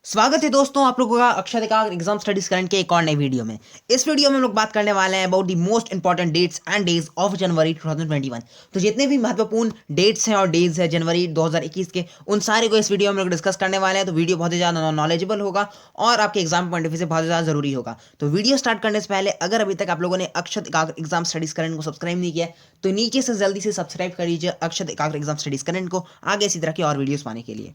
स्वागत है दोस्तों आप लोगों का अक्षर एकाग्र एग्जाम स्टडीज करंट के एक और नई वीडियो में। इस वीडियो में हम लोग बात करने वाले हैं about the most important dates and days of January 2021। तो जितने भी महत्वपूर्ण डेट्स हैं और डेज है जनवरी 2021 के, उन सारे को इस वीडियो में हम लोग डिस्कस करने वाले हैं। तो वीडियो बहुत ही ज़्यादा नॉलेजेबल होगा और आपके एग्जाम पॉइंट ऑफ व्यू से बहुत ज़्यादा जरूरी होगा। तो वीडियो स्टार्ट करने से पहले अगर अभी तक आप लोगों ने अक्षर एकाग्र एग्जाम स्टडीज करंट को सब्सक्राइब नहीं किया है, तो नीचे से जल्दी से सब्सक्राइब कर लीजिए अक्षर एकाग्र एग्जाम स्टडीज करंट को, आगे इसी तरह की और वीडियोस पाने के लिए।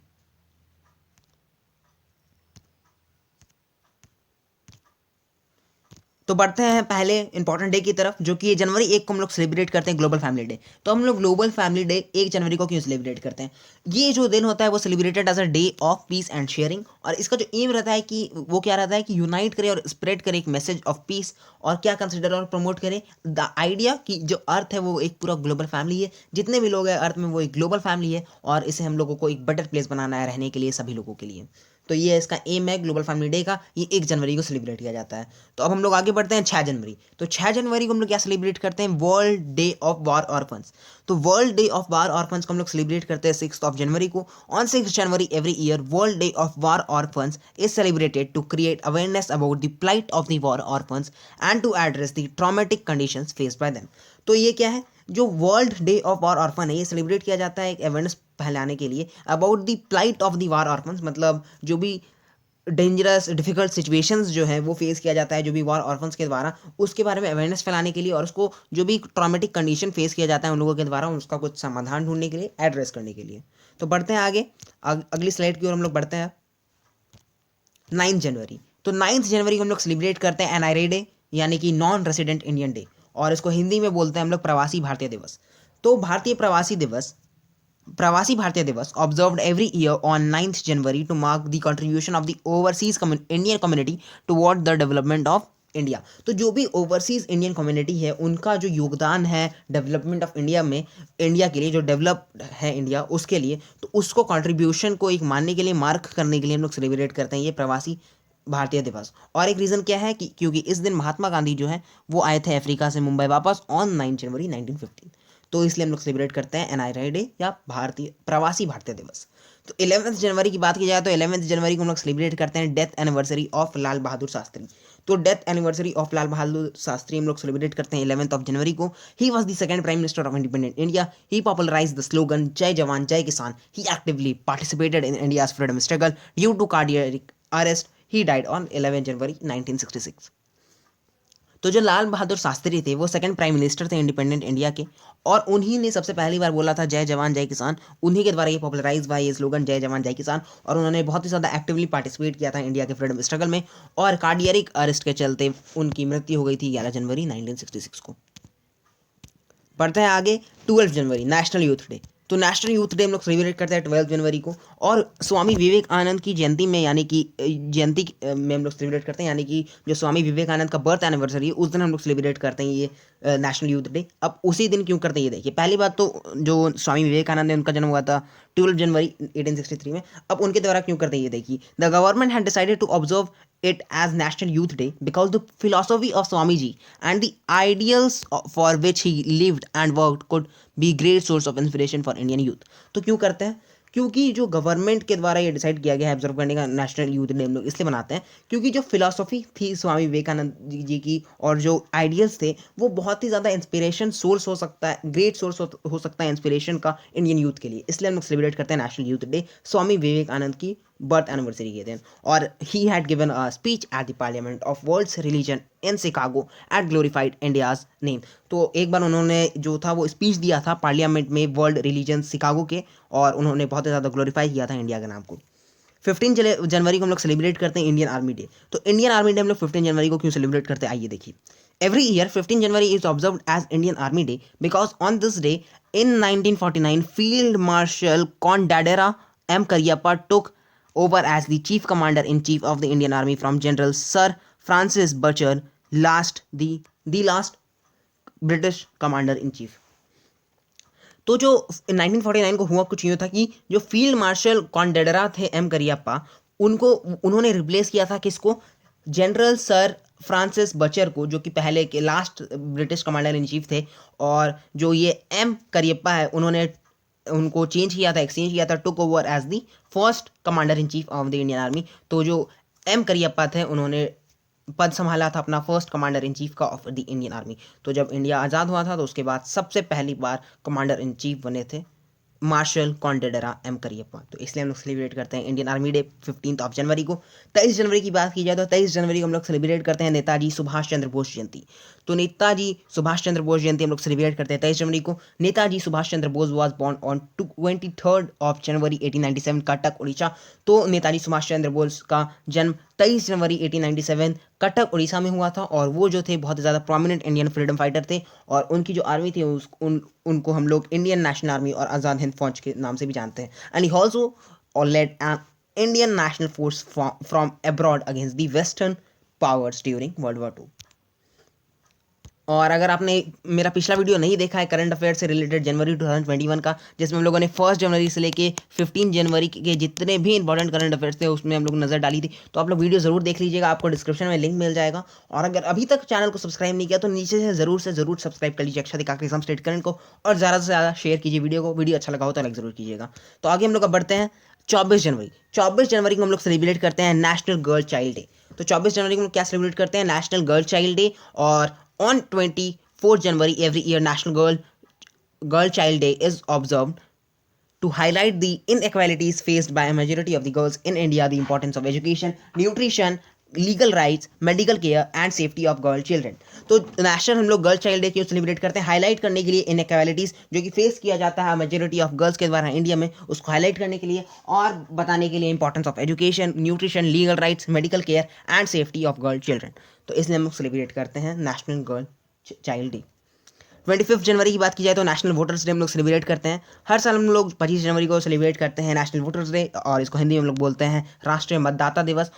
तो बढ़ते हैं पहले इंपॉर्टेंट डे की तरफ, जो कि जनवरी 1 को हम लोग सेलिब्रेट करते हैं ग्लोबल फैमिली डे। तो हम लोग ग्लोबल फैमिली डे 1 जनवरी को क्यों सेलिब्रेट करते हैं? ये जो दिन होता है वो celebrated as a day of peace and sharing, और इसका जो एम रहता है कि वो क्या रहता है कि यूनाइट करे और स्प्रेड करे एक मैसेज ऑफ पीस, और क्या कंसिडर और प्रमोट करे द आइडिया कि जो अर्थ है वो एक पूरा ग्लोबल फैमिली है, जितने भी लोग हैं अर्थ में वो एक ग्लोबल फैमिली है, और इसे हम लोगों को एक बेटर प्लेस बनाना है रहने के लिए सभी लोगों के लिए। तो ये इसका एम है ग्लोबल फैमिली डे का, ये 1 जनवरी को सेलिब्रेट किया जाता है। तो अब हम लोग आगे बढ़ते हैं 6 जनवरी। तो 6 जनवरी को हम लोग क्या सेलिब्रेट करते हैं? World day of war orphans. तो world day of war orphans को हम लोग सेलिब्रेट करते हैं 6 ऑफ जनवरी को। On 6 January every year world day of war orphans is celebrated to create awareness about the plight of the war orphans and to address the traumatic conditions faced by them. तो ये क्या है? जो world day of war orphan है, ये celebrate किया जाता है एक अवेयरनेस फैलाने के लिए about the plight of the war orphans, मतलब जो भी डेंजरस डिफिकल्ट सिचुएशंस जो है वो फेस किया जाता है जो भी वॉर ऑर्फन्स के द्वारा, उसके बारे में अवेयरनेस फैलाने के लिए, और उसको जो भी ट्रॉमेटिक कंडीशन फेस किया जाता है उन लोगों के द्वारा, उसका कुछ समाधान ढूंढने के लिए, एड्रेस करने के लिए। तो बढ़ते हैं आगे, अगली स्लाइड की ओर हम लोग बढ़ते हैं। 9 जनवरी। तो 9 जनवरी को हम लोग सेलिब्रेट करते हैं एनआरए डे, यानी कि नॉन रेसिडेंट इंडियन डे, और इसको हिंदी में बोलते हैं हम लोग प्रवासी भारतीय दिवस। तो Pravasi Bharatiya Divas observed every year on 9th January to mark the contribution of the overseas Indian community toward the development of India. तो जो भी ओवरसीज इंडियन कम्युनिटी है उनका जो योगदान है डेवलपमेंट ऑफ इंडिया में, इंडिया के लिए जो डेवलप्ड है इंडिया उसके लिए, तो उसको कंट्रीब्यूशन को एक मानने के लिए, मार्क करने के लिए हम लोग सेलिब्रेट करते हैं ये प्रवासी भारतीय दिवस। और एक रीज़न क्या है कि क्योंकि इस दिन महात्मा गांधी जो है वो आए थे अफ्रीका से मुंबई वापस ऑन 9 जनवरी 1915। तो इसलिए हम लोग सेलिब्रेट करते हैं एनआरआई डे या भारतीय प्रवासी भारतीय दिवस। तो 11th जनवरी की बात की जाए तो 11th जनवरी को हम लोग सेलिब्रेट करते हैं death anniversary of Lal Bahadur Shastri. तो death anniversary of Lal Bahadur Shastri हम लोग सेलिब्रेट करते हैं 11th ऑफ जनवरी को। He was the second prime minister of independent India. He popularize the slogan Jai Jawan Jai Kisan. He actively participated in India's freedom struggle due to cardiac arrest. He died on 11 January 1966। तो जो लाल बहादुर शास्त्री थे वो second prime minister थे independent India के, और उन्हीं ने सबसे पहली बार बोला था जय जवान जय किसान। उन्हीं के द्वारा ये पॉपुलराइज हुआ ये स्लोगन जय जवान जय किसान, और उन्होंने बहुत ही ज़्यादा एक्टिवली पार्टिसिपेट किया था इंडिया के फ्रीडम स्ट्रगल में, और कार्डियरिक अरेस्ट के चलते उनकी मृत्यु हो गई थी 11 जनवरी 1966 को। बढ़ते हैं आगे, 12 जनवरी नेशनल यूथ डे। तो नेशनल यूथ डे हम लोग सेलिब्रेट करते हैं 12 जनवरी को, और स्वामी विवेकानंद की जयंती में, यानी कि जयंती में हम लोग सेलिब्रेट करते हैं, यानी कि जो स्वामी विवेकानंद का बर्थ एनिवर्सरी है उस दिन हम लोग सेलिब्रेट करते हैं ये नेशनल यूथ डे। अब उसी दिन क्यों करते हैं ये देखिए। पहली बात तो जो स्वामी विवेकानंद है उनका जन्म हुआ था 12 जनवरी 1863 में। अब उनके द्वारा क्यों करते हैं ये देखिए। The government had decided to observe it as National Youth Day because the philosophy of Swamiji and the ideals for which he lived and worked could be great source of inspiration for Indian youth। तो क्यों करते हैं? क्योंकि जो government के द्वारा ये decide किया गया है ऑब्जर्व करने का नेशनल यूथ डे हम लोग इसलिए बनाते हैं क्योंकि जो फिलॉसफी थी स्वामी विवेकानंद जी की, और जो आइडियल्स थे वो बहुत ही ज़्यादा इंस्पिरेशन सोर्स हो सकता है, ग्रेट सोर्स हो सकता है इंस्पिरेशन का इंडियन यूथ के लिए। इसलिए हम लोग सेलिब्रेट करते हैं national youth day Swami Vivekananda की बर्थ एनिवर्सरी के दिन। और he had given a speech at the parliament of world's religion in Chicago at glorified India's name. तो एक बार उन्होंने जो था वो स्पीच दिया था पार्लियामेंट में वर्ल्ड रिलीजन शिकागो के, और उन्होंने बहुत ही ज़्यादा ग्लोरीफाई किया था इंडिया के नाम को। 15 जनवरी को हम लोग सेलिब्रेट करते हैं इंडियन आर्मी डे। तो इंडियन आर्मी डे हम लोग 15 जनवरी को क्यों सेलिब्रेट करते हैं आइए देखिए। Every year 15 January is observed as Indian army day because on this day in 1949 field marshal Kodandera M Cariappa took over as the chief commander in chief of the Indian Army from General Sir Francis Butcher, the last British commander in chief। तो जो 1949 को हुआ कुछ यूँ था कि जो field marshal कॉन्डेडरा थे एम करियप्पा, उन्होंने रिप्लेस किया था किसको? जनरल सर फ्रांसिस बचर को, जो कि पहले के last British commander in chief थे। और जो ये एम करियप्पा है उन्होंने उनको चेंज किया था, एक्सचेंज किया था, took over as the first commander in chief of the Indian army. तो जो एम करियप्पा थे उन्होंने पद संभाला था अपना फर्स्ट कमांडर इन चीफ का ऑफ द इंडियन आर्मी। तो जब इंडिया आज़ाद हुआ था तो उसके बाद सबसे पहली बार कमांडर इन चीफ बने थे मार्शल कॉन्टेडरा एम करियप्पा। तो इसलिए हम लोग सेलिब्रेट करते हैं इंडियन आर्मी डे 15 जनवरी को। 23 जनवरी की बात की जाए तो 23 जनवरी को हम लोग सेलिब्रेट करते हैं नेताजी सुभाष चंद्र बोस जयंती। तो नेताजी सुभाष चंद्र बोस जयंती हम लोग सेलिब्रेट करते हैं 23 जनवरी को। Netaji Subhash Chandra Bose was born on 23 जनवरी 1897 कटक उड़ीसा। तो नेताजी सुभाष चंद्र बोस का जन्म 23 जनवरी 1897 कटक उड़ीसा में हुआ था। और वो जो थे बहुत ही ज़्यादा प्रोमिनेंट इंडियन फ्रीडम फाइटर थे। और उनकी जो आर्मी थी उनको हम लोग इंडियन नेशनल आर्मी और आज़ाद हिंद फौज के नाम से भी जानते हैं। And he also led an Indian national force from abroad against the western powers during world war 2। और अगर आपने मेरा पिछला वीडियो नहीं देखा है करंट अफेयर से रिलेटेड जनवरी 2021 का, जिसमें हम लोगों ने 1 जनवरी से लेके 15 जनवरी के जितने भी इंपॉर्टेंट करंट अफेयर्स थे उसमें हम लोग नज़र डाली थी, तो आप लोग वीडियो ज़रूर देख लीजिएगा, आपको डिस्क्रिप्शन में लिंक मिल जाएगा। और अगर अभी तक चैनल को सब्सक्राइब नहीं किया तो नीचे से ज़रूर सब्सक्राइब कर लीजिए अक्षर दिखा के एग्जाम स्टेट करंट को, और ज़्यादा से ज़्यादा शेयर कीजिए वीडियो को। वीडियो अच्छा लगा हो तो लाइक ज़रूर कीजिएगा। तो आगे हम लोग अब बढ़ते हैं 24 जनवरी। 24 जनवरी को हम लोग सेलिब्रेट करते हैं नेशनल गर्ल चाइल्ड डे। तो 24 जनवरी को हम लोग क्या सेलिब्रेट करते हैं, नेशनल गर्ल चाइल्ड डे। और on 24 January every year, National Girl Child Day is observed to highlight the inequalities faced by a majority of the girls in India, the importance of education, nutrition, legal rights, medical care and safety of girl children. तो national हम लोग girl child day क्यों celebrate करते हैं, highlight करने के लिए inequalities जो कि फेस किया जाता है मेजोरिटी ऑफ गर्ल्स के द्वारा इंडिया में, उसको हाईलाइट करने के लिए और बताने के लिए importance of education, nutrition, legal rights, medical care and safety of girl children. तो इसलिए हम लोग सेलिब्रेट करते हैं नेशनल गर्ल चाइल्ड डे। 25 जनवरी की बात की जाए तो नेशनल वोटर्स डे हम लोग सेलिब्रेट करते हैं। हर साल हम लोग 25 जनवरी को सेलिब्रेट करते हैं नेशनल वोटर्स डे, और इसको हिंदी में हम लोग बोलते हैं राष्ट्रीय मतदाता दिवस।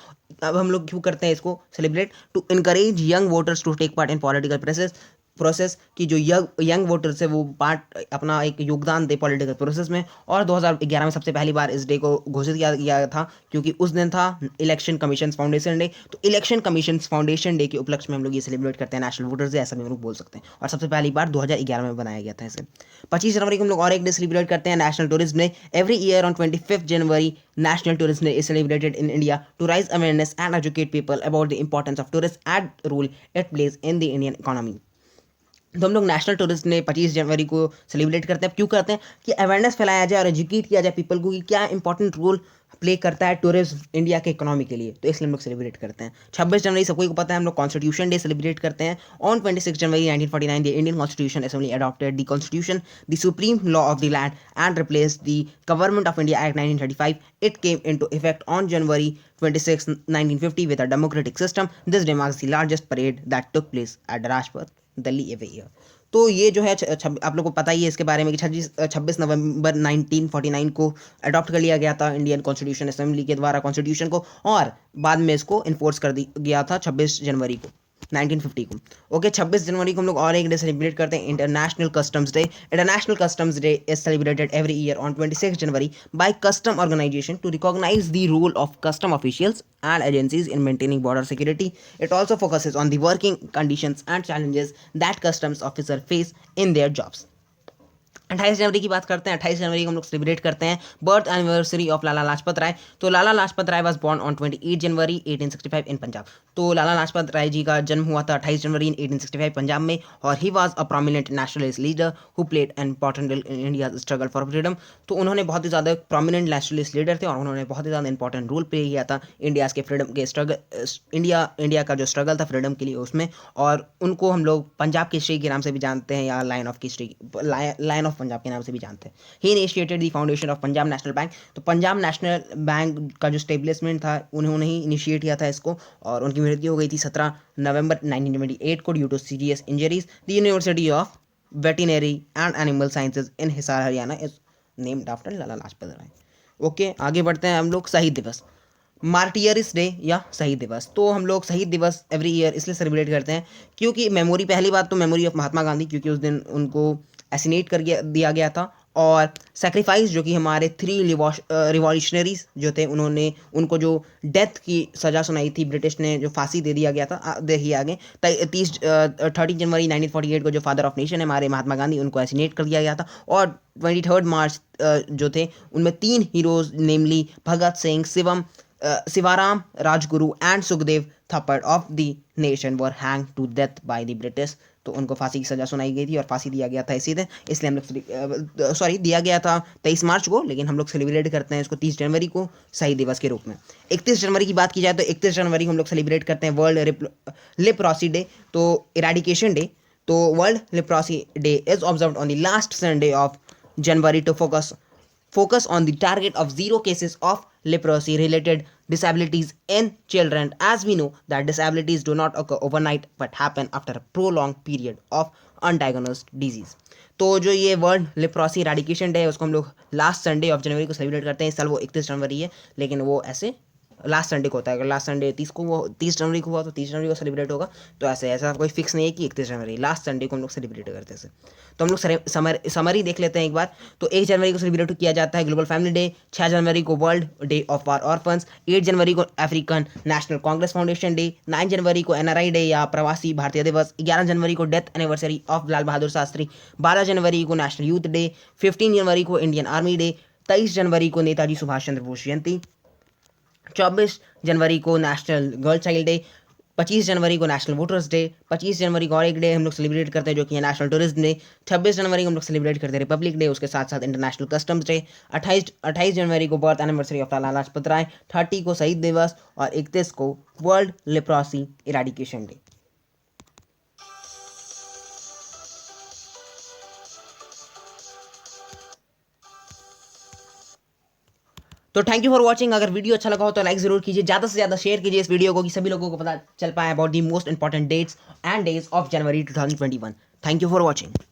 अब हम लोग क्यों करते हैं इसको celebrate, to encourage young voters to take part in political process की जो यंग वोटर्स है वो पार्ट अपना एक योगदान दे पॉलिटिकल प्रोसेस में। और 2011 में सबसे पहली बार इस डे को घोषित किया गया था क्योंकि उस दिन था इलेक्शन कमीशन फाउंडेशन डे। तो इलेक्शन कमीशन फाउंडेशन डे के उपलक्ष्य में हम लोग ये सेलिब्रेट करते हैं नेशनल वोटर्स डे, ऐसा भी हम लोग बोल सकते हैं। और सबसे पहली बार 2011 में बनाया गया था इसे। 25 जनवरी को हम लोग और एक डे सेलिब्रेट करते हैं, national tourism day. Every year on 25 January National Tourism Day is celebrated in India to raise awareness and educate people about the importance of tourism and role it plays in the Indian economy. तो हम लोग national tourist day 25 जनवरी को celebrate करते हैं। क्यों करते हैं कि अवेयरनेस फैलाया जाए और एजुकेट किया जाए पीपल को कि क्या इंपॉर्टेंट रोल प्ले करता है टूरिज्म इंडिया के इकोनॉमी के लिए। तो इसलिए हम लोग सेलिब्रेट करते हैं। 26 जनवरी सबको को पता है हम लोग कॉन्स्टिट्यूशन डे सेलिब्रेट करते हैं। On 26 January 1949 the Indian constitution assembly adopted the constitution the supreme law of the land and replace the government of India act 1935। It came into effect on January 26, 1950 with a democratic system. This day marks the largest parade that took place at Rajpath, Delhi every year। तो ये जो है आप लोग को पता ही है इसके बारे में कि 26 नवंबर 1949 को अडॉप्ट कर लिया गया था इंडियन कॉन्स्टिट्यूशन असेंबली के द्वारा कॉन्स्टिट्यूशन को, और बाद में इसको इन्फोर्स कर गया था 26 जनवरी को 1950 को। ओके, 26 जनवरी को हम लोग और एक डे सेलिब्रेट करते हैं, international customs day. International customs day is celebrated every year on 26 January by custom organisation to recognise the role of custom officials and agencies in maintaining border security. It also focuses on the working conditions and challenges that customs officers face in their jobs. 28 जनवरी की बात करते हैं। 28 जनवरी को हम लोग celebrate करते हैं birth anniversary of लाला लाजपत राय। तो लाला लाजपत राय वाज बोर्न ऑन 28 जनवरी 1865 इन पंजाब। तो लाला लाजपत राय जी का जन्म हुआ था 28 जनवरी 1865 पंजाब में, और he was a prominent nationalist leader who played an important role in India struggle for freedom. तो उन्होंने बहुत ही ज़्यादा प्रोमिनेंट नेशनलिस्ट लीडर थे और उन्होंने बहुत ही ज़्यादा इंपॉर्टेंट रोल प्ले किया था इंडिया के फ्रीडम के स्ट्रगल, इंडिया का जो स्ट्रगल था फ्रीडम के लिए उसमें। और उनको हम लोग पंजाब केसरी के नाम से भी जानते हैं या लायन ऑफ पंजाब के नाम से भी जानते हैं। He initiated the foundation of Punjab National Bank. तो पंजाब नेशनल बैंक का जो स्टेब्लिशमेंट था उन्होंने ही इनिशिएट किया था इसको, और उनकी मृत्यु हो गई थी 17 नवंबर 1978 को due to serious injuries. The university of veterinary and animal sciences in Hisar Haryana is named after Lala Lajpat Rai. Okay, आगे बढ़ते हैं हम लोग शहीद दिवस, मार्टियरिस डे या शहीद दिवस। तो हम लोग शहीद दिवस एवरी ईयर इसलिए सेलिब्रेट करते हैं क्योंकि मेमोरी, पहली बात तो मेमोरी ऑफ महात्मा गांधी, क्योंकि उस दिन उनको एसिनेट कर दिया गया था और सेक्रीफाइस जो कि हमारे 3 रिवॉल्यूशनरीज जो थे, उन्होंने उनको जो डेथ की सज़ा सुनाई थी, ब्रिटिश ने जो फांसी दे दिया गया था, देखिए आगे 30 जनवरी 1948 को जो फादर ऑफ नेशन है हमारे महात्मा गांधी, उनको एसिनेट कर दिया गया था। और 23 मार्च जो थे उनमें 3 heroes namely Bhagat Singh, Shivaram Rajguru and Sukhdev Thapar of the nation were hang to death by the British. तो उनको फांसी की सजा सुनाई गई थी और फांसी दिया गया था इसी दिन, इसलिए हम लोग सॉरी दिया गया था 23 मार्च को, लेकिन हम लोग सेलिब्रेट करते हैं इसको 30 जनवरी को शहीद दिवस के रूप में। 31 जनवरी की बात की जाए तो 31 जनवरी को हम लोग सेलिब्रेट करते हैं वर्ल्ड लेप्रोसी डे, तो इरेडिकेशन डे। तो world leprosy day is observed on the last Sunday of January to focus on the target of 0 cases of leprosy related disabilities in children, as we know that disabilities do not occur overnight but happen after a prolonged period of undiagnosed disease। तो जो ये world leprosy eradication day है उसको हम लोग last Sunday of January को celebrate करते हैं। इस साल वो 31 जनवरी है, लेकिन वो ऐसे लास्ट संडे को होता है। अगर लास्ट संडे 30 जनवरी को हुआ तो 30 जनवरी को सेलिब्रेट होगा। तो ऐसा कोई फिक्स नहीं है कि 31 जनवरी, लास्ट संडे को हम लोग सेलिब्रेट करते हैं। तो हम लोग समरी देख लेते हैं एक बार। तो 1 जनवरी को सेलिब्रेट किया जाता है ग्लोबल फैमिली डे, 6 जनवरी को world day of our orphans, 8 जनवरी को African national congress foundation day, 9 जनवरी को NRI डे या प्रवासी भारतीय दिवस, 11 जनवरी को death anniversary of Lal Bahadur Shastri, 12 जनवरी को नेशनल यूथ डे, 15 जनवरी को इंडियन आर्मी डे, 23 जनवरी को नेताजी सुभाष चंद्र बोस जयंती, 24 जनवरी को नेशनल गर्ल चाइल्ड डे, 25 जनवरी को नेशनल वोटर्स डे, 25 जनवरी को और एक डे हम लोग सेलिब्रेट करते हैं जो कि है नेशनल टूरिज्म डे, 26 जनवरी को हम लोग सेलिब्रेट करते हैं रिपब्लिक डे, उसके साथ साथ इंटरनेशनल कस्टम्स डे, 28 जनवरी को बर्थ एनिवर्सरी ऑफ लाला लाजपत राय, 30 को शहीद दिवस और 31 को वर्ल्ड लेप्रोसी इरेडिकेशन डे। तो थैंक यू फॉर वॉचिंग। अगर वीडियो अच्छा लगा हो तो लाइक जरूर कीजिए, ज़्यादा से ज़्यादा शेयर कीजिए इस वीडियो को कि सभी लोगों को पता चल पाए about the most important dates and days of January 2021। Thank you for watching.